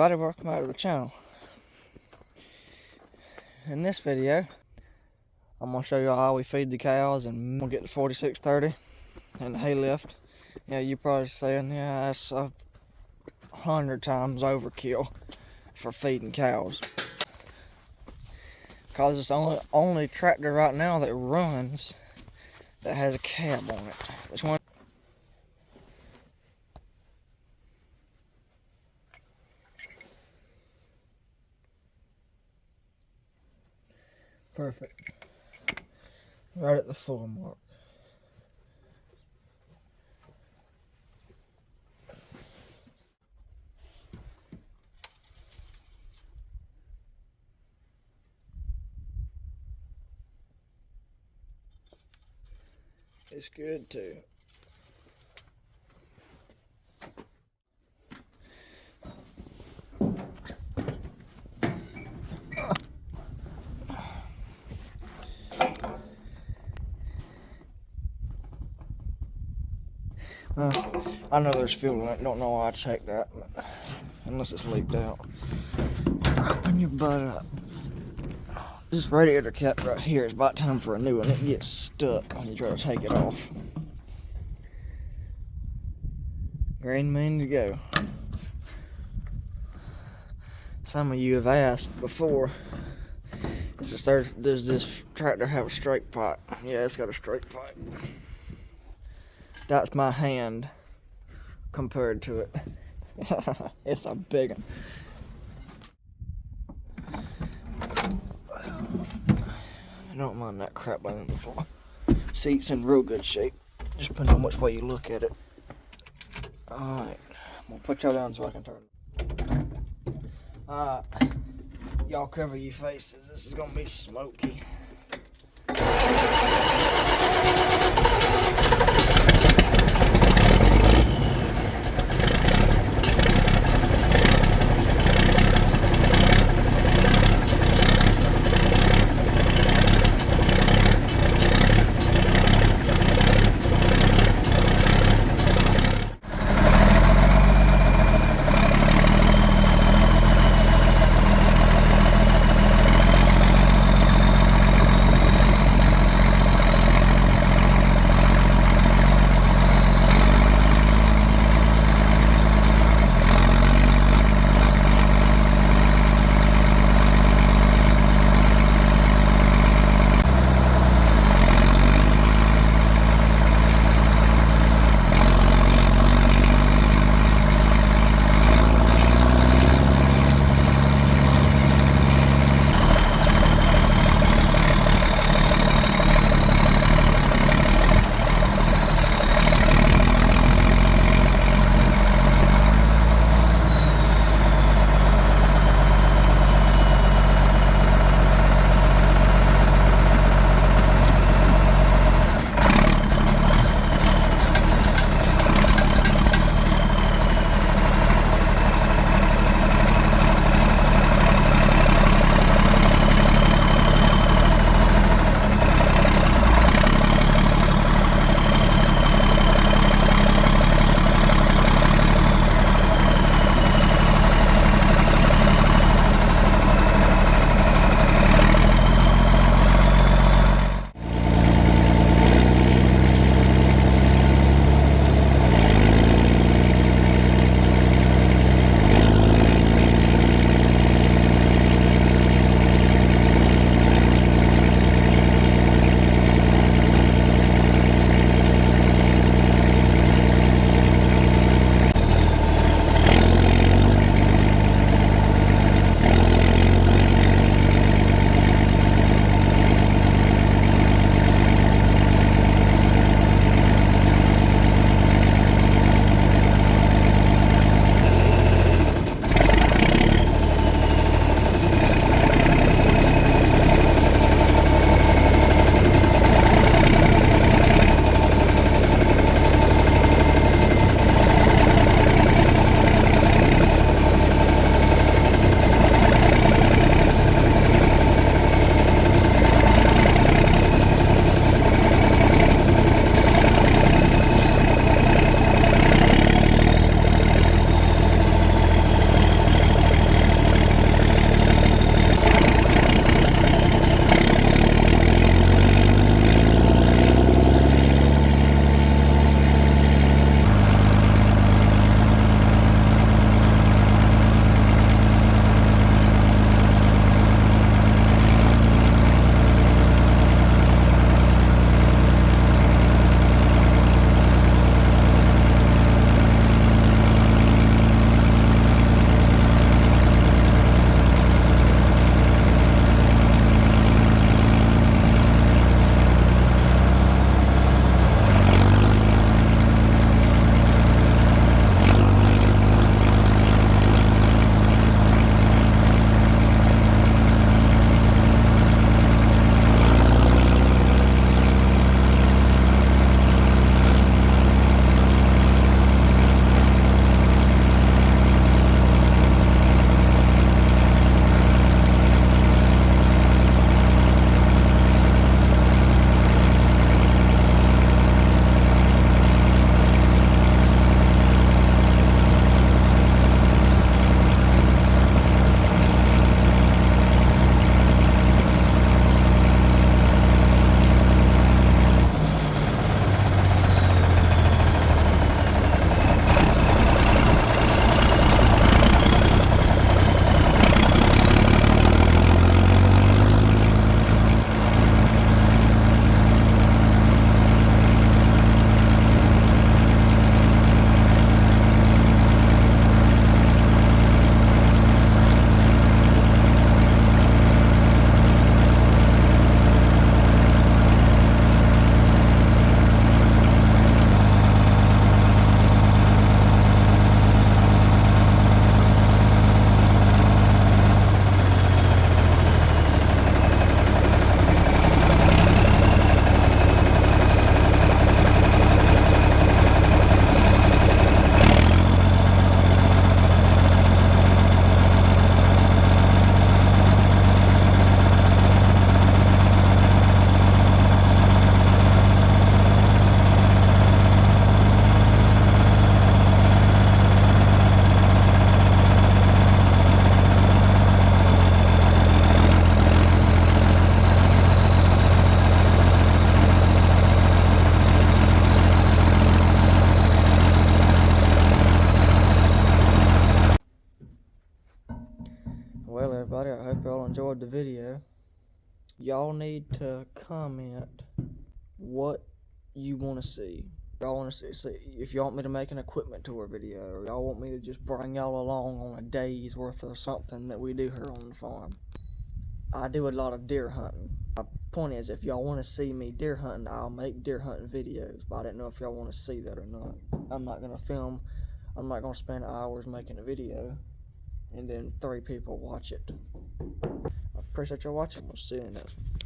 everybody, welcome back to the channel. In this video, I'm going to show you how we feed the cows, and we'll get to 4630 and the hay lift. Yeah, you're probably saying, yeah, that's 100 times overkill for feeding cows. Because it's the only tractor right now that runs that has a cab on it. This one. Perfect. Right at the full mark. It's good too. I know there's fuel in it. Don't know why I checked that, but unless it's leaked out. Open your butt up. This radiator cap right here is about time for a new one. It gets stuck when you try to take it off. Green mean to go. Some of you have asked before, does this tractor have a straight pipe? Yeah, it's got a straight pipe. That's my hand compared to it. It's a big one. I don't mind that crap laying on the floor. Seat's in real good shape. Just depends on which way you look at it. Alright, I'm gonna put y'all down so I can turn. Alright, y'all cover your faces. This is gonna be smoky. enjoyed the video. Y'all need to comment what you want to see. Y'all want to see if y'all want me to make an equipment tour video, or y'all want me to just bring y'all along on a day's worth of something that we do here on the farm. I do a lot of deer hunting. My point is, if y'all want to see me deer hunting, I'll make deer hunting videos, but I didn't know if y'all want to see that or not. I'm not going to film, I'm not going to spend hours making a video and then 3 people watch it. I appreciate y'all watching. We'll see you in the next one.